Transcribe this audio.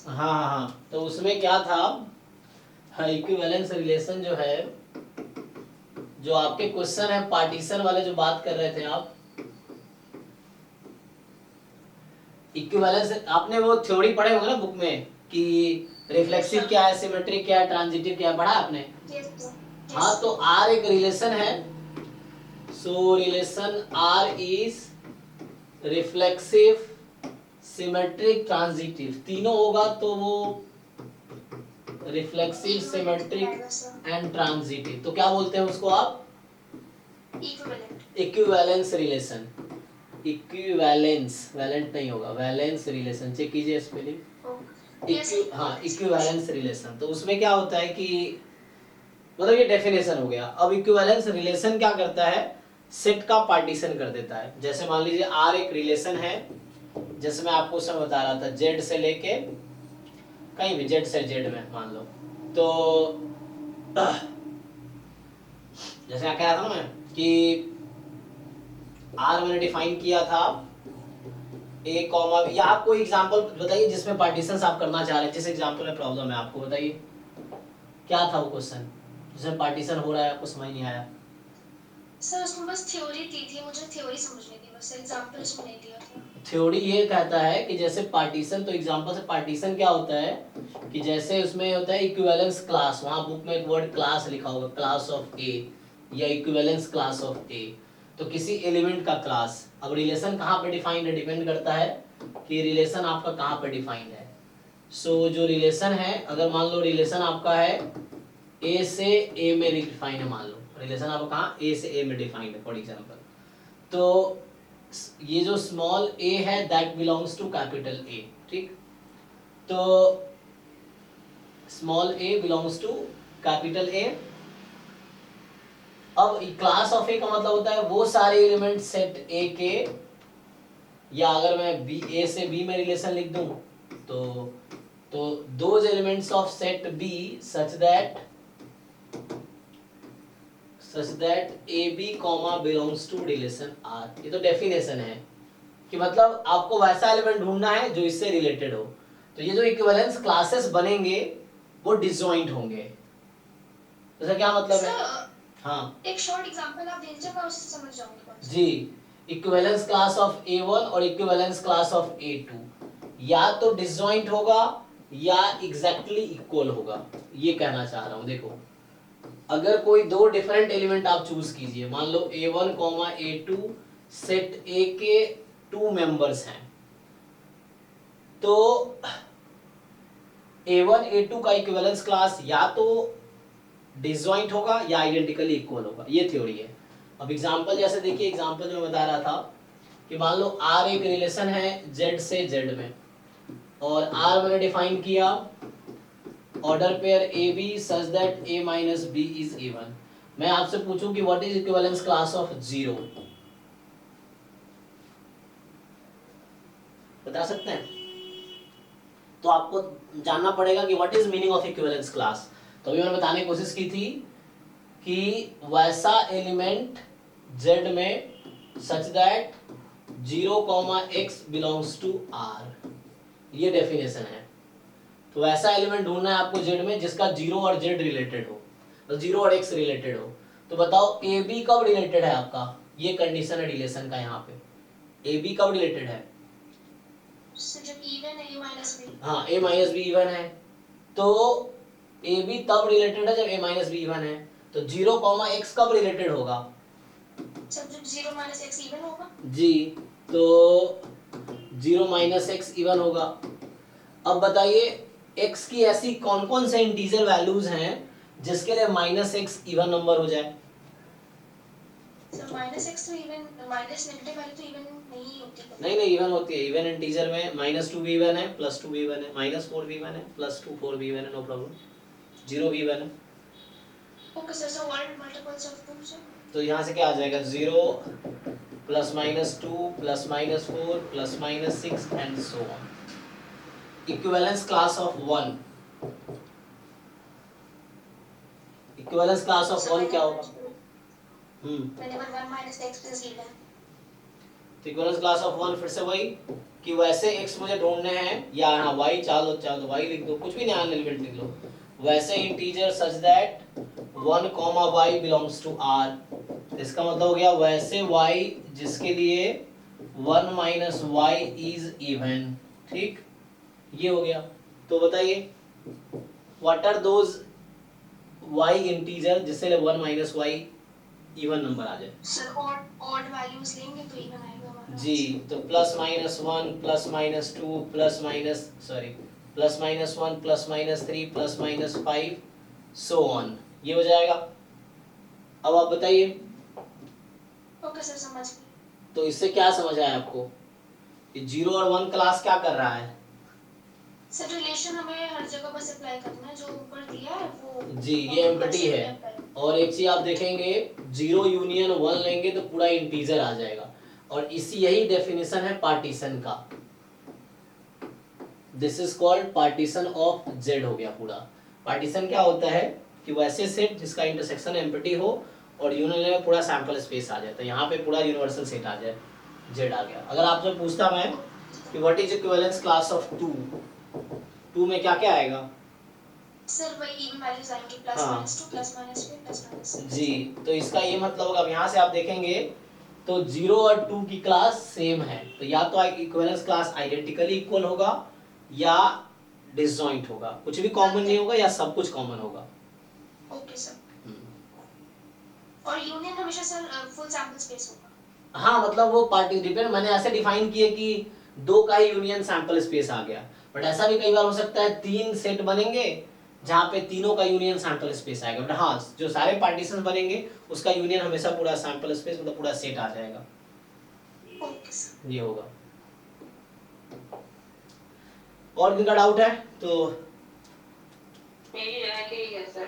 हाँ हाँ हाँ, तो उसमें क्या था, हाँ इक्विवेलेंस रिलेशन जो है, जो आपके क्वेश्चन है पार्टीशन वाले जो बात कर रहे थे आप, इक्विवेलेंस आपने वो थ्योरी पढ़े होंगे ना बुक में कि रिफ्लेक्सिव क्या है, सिमेट्रिक क्या है, ट्रांजिटिव क्या है, पढ़ा आपने? हाँ, तो आर एक रिलेशन है, so relation R is reflexive, symmetric, transitive, तीनों होगा तो वो रिफ्लेक्सिव, सिमेट्रिक एंड ट्रांजिटिव, तो क्या बोलते हैं उसको आप? Equivalence relation. इक्विवेलेंस, वैलेंट नहीं होगा, वैलेंस रिलेशन, चेक कीजिए स्पेलिंग। हाँ इक्विवेलेंस रिलेशन, तो उसमें क्या होता है कि मतलब ये डेफिनेशन हो गया। अब इक्विवेलेंस रिलेशन क्या करता है, सेट का पार्टीशन कर देता है। जैसे मान लीजिए आर एक रिलेशन है, जैसे मैं आपको उसमें बता रहा था, जेड से लेके कहीं भी, जेड से जेड में मान लो, तो जैसे क्या कह रहा था ना मैं कि आर मैंने डिफाइन किया था ए कॉमा, या आप कोई एग्जांपल बताइए जिसमें पार्टीशंस आप करना चाह रहे हैं, जिस एग्जांपल में प्रॉब्लम है आपको बताइए क्या था वो क्वेश्चन जिसमें पार्टीशन हो रहा है, आपको समझ नहीं आया? सर उसमें बस थ्योरी दी थी, मुझे थ्योरी समझनी थी, बस एग्जांपल इसमें नहीं दिया था। थ्योरी ये कहता है कि जैसे पार्टीशन, तो एग्जांपल से पार्टीशन क्या होता है कि जैसे उसमें होता है इक्विवेलेंस क्लास, वहां बुक में एक वर्ड क्लास लिखा होगा, क्लास ऑफ ए या इक्विवेलेंस क्लास ऑफ ए, तो किसी एलिमेंट का क्लास। अब रिलेशन कहाँ पे डिफाइंड है, डिपेंड करता है कि रिलेशन आपका कहाँ पे डिफाइंड है। सो जो रिलेशन है, अगर मान लो रिलेशन आपका है ए से ए में डिफाइंड है, मान लो रिलेशन आपका कहाँ ए से ए में डिफाइंड है फॉर एग्जांपल, तो ये जो स्मॉल ए है that belongs to capital A, ठीक, तो small A belongs to capital A. अब क्लास ऑफ ए का मतलब होता है वो सारे एलिमेंट सेट ए के, या अगर मैं बी ए से बी में रिलेशन लिख दूं तो those elements of set B such that A B comma belongs to relation R. ये तो डेफिनेशन है कि मतलब आपको वैसा एलिमेंट ढूंढना है जो इससे रिलेटेड हो। तो ये जो इक्विवेलेंस क्लासेस बनेंगे वो डिसजॉइंट होंगे। तो क्या मतलब है? हाँ एक शॉर्ट एग्जांपल आप दे दीजिए, मैं उससे समझ जाऊंगी जी, इक्विवेलेंस क्लास ऑफ A1 और इक्विवेलेंस क्लास ऑफ A2 या तो डिसजॉइंट होगा या एग्जैक्टली इक्वल होगा, ये कहना चाह रहा हूं। देखो अगर कोई दो डिफरेंट एलिमेंट आप चूज कीजिए, मान लो A1 A2 सेट A के 2 मेंबर्स हैं, तो A1 A2 का इक्विवेलेंस क्लास या तो डिसजॉइंट होगा या आइडेंटिकली इक्वल होगा, ये थ्योरी है। अब एग्जांपल जैसे देखिए, एग्जांपल जो मैं बता रहा था कि मान लो R एक रिलेशन है Z से Z में, और R मैंने डिफाइन किया order pair A B such that A minus B is even. मैं आपसे पूछूं कि what is equivalence class of 0, बता सकते हैं? तो आपको जानना पड़ेगा कि what is meaning of equivalence class. तो अभी मैंने बताने की कोशिश की थी कि वैसा एलिमेंट Z में such that 0, x belongs to R, ये डेफिनेशन है। तो वैसा एलिमेंट ढूंढना है आपको Z में जिसका 0 और Z रिलेटेड हो, तो 0 और x रिलेटेड हो। तो बताओ ए बी कब रिलेटेड है आपका, ये कंडीशन है रिलेशन का, यहाँ पे ए बी कब रिलेटेड है? जब इवन है a माइनस बी। हाँ a माइनस बी इवन है, तो ए बी तब रिलेटेड है जब a माइनस बी इवन है। तो 0, x कब रिलेटेड होगा? जब 0 माइनस एक्स इवन होगा जी, तो 0 - x इवन होगा। अब बताइए x की ऐसी कौन कौन से इंटीजर वैल्यूज हैं जिसके लिए -x इवन नंबर हो जाए? सर माइनस एक्स तो इवन, माइनस नेगेटिव वाली तो इवन नहीं होती कभी। नहीं नहीं, इवन होती है। इवन इंटीजर में -2 भी इवन है, +2 भी इवन है, -4 भी इवन है, +2 4 भी इवन है, नो प्रॉब्लम। 0 भी इवन है। Okay sir, so one multiples of 2 sir. तो यहाँ से क्या आ जाएगा, 0 +-2 +-4 +-6 and so on. Equivalence class of 1, equivalence class of 1 क्या होगा? whenever 1 minus x is given। तो इक्विवेलेंस क्लास ऑफ 1 फिर से वही कि वैसे x मुझे ढूंढने हैं या हाँ y चाहो तो y लिख दो, कुछ भी नया एलिमेंट लिख लो, वैसे integer such that 1 comma y belongs to r। इसका मतलब हो गया वैसे y जिसके लिए 1 माइनस y इज इवन। ठीक, ये हो गया। तो बताइए what are those y integer जिससे 1 माइनस y इवन नंबर आ जाए। सर ऑड वैल्यूज लेंगे तो इवन आएगा हमारा जी, तो plus minus 1 plus minus 2 plus minus plus minus 1 plus minus 3 plus minus 5 so on, ये हो जाएगा। अब आप बताइए ओके सर, समझ गए। तो इससे क्या समझ आया आपको कि 0 और 1 क्लास क्या कर रहा है। सर रिलेशन हमें हर जगह बस अप्लाई करना है, जो ऊपर दिया है वो जी, ये एम्प्टी है। और एक चीज आप देखेंगे 0 यूनियन 1 लेंगे तो पूरा इंटीजर आ जाएगा, और इसी यही डेफिनेशन है पार्टीशन का। This is called partition of Z हो गया पूरा। पार्टीशन क्या होता है कि वैसे सेट जिसका इंटरसेक्शन एम्प्टी हो और यूनियन में पूरा सैंपल स्पेस आ जाए, तो यहाँ पे पूरा यूनिवर्सल सेट आ जाए, जेड आ गया। अगर आपसे पूछता मैं कि what is equivalence class of 2 में क्या क्या आएगा। सर वही इवन वैल्यूज आएंगी, प्लस हाँ। Minus 2 plus minus 3 plus minus 6। जी, तो इसका ये मतलब होगा, अब यहाँ से आप देखेंगे तो 0 और 2 की क्लास सेम है, तो या तो इक्विवेलेंस क्लास आइडेंटिकली इक्वल होगा या डिसजॉइंट होगा, कुछ भी कॉमन नहीं होगा या सब कुछ कॉमन होगा। Okay sir. और यूनियन हमेशा सर फुल सैंपल स्पेस होगा। हाँ, मतलब वो पार्टी डिपेंड, मैंने ऐसे डिफाइन किए कि 2 का ही यूनियन सैंपल स्पेस आ गया, बट ऐसा भी कई बार हो सकता है 3 सेट बनेंगे जहाँ पे तीनों का यूनियन सैंपल स्पेस आएगा, बट हाँ जो सारे पार्टीशन बनेंगे उसका यूनियन हमेशा पूरा सैंपल स्पेस मतलब पूरा सेट आ जाएगा। Okay sir. ये होगा। और किनका डाउट है तो मेरी जगह के ही है सर।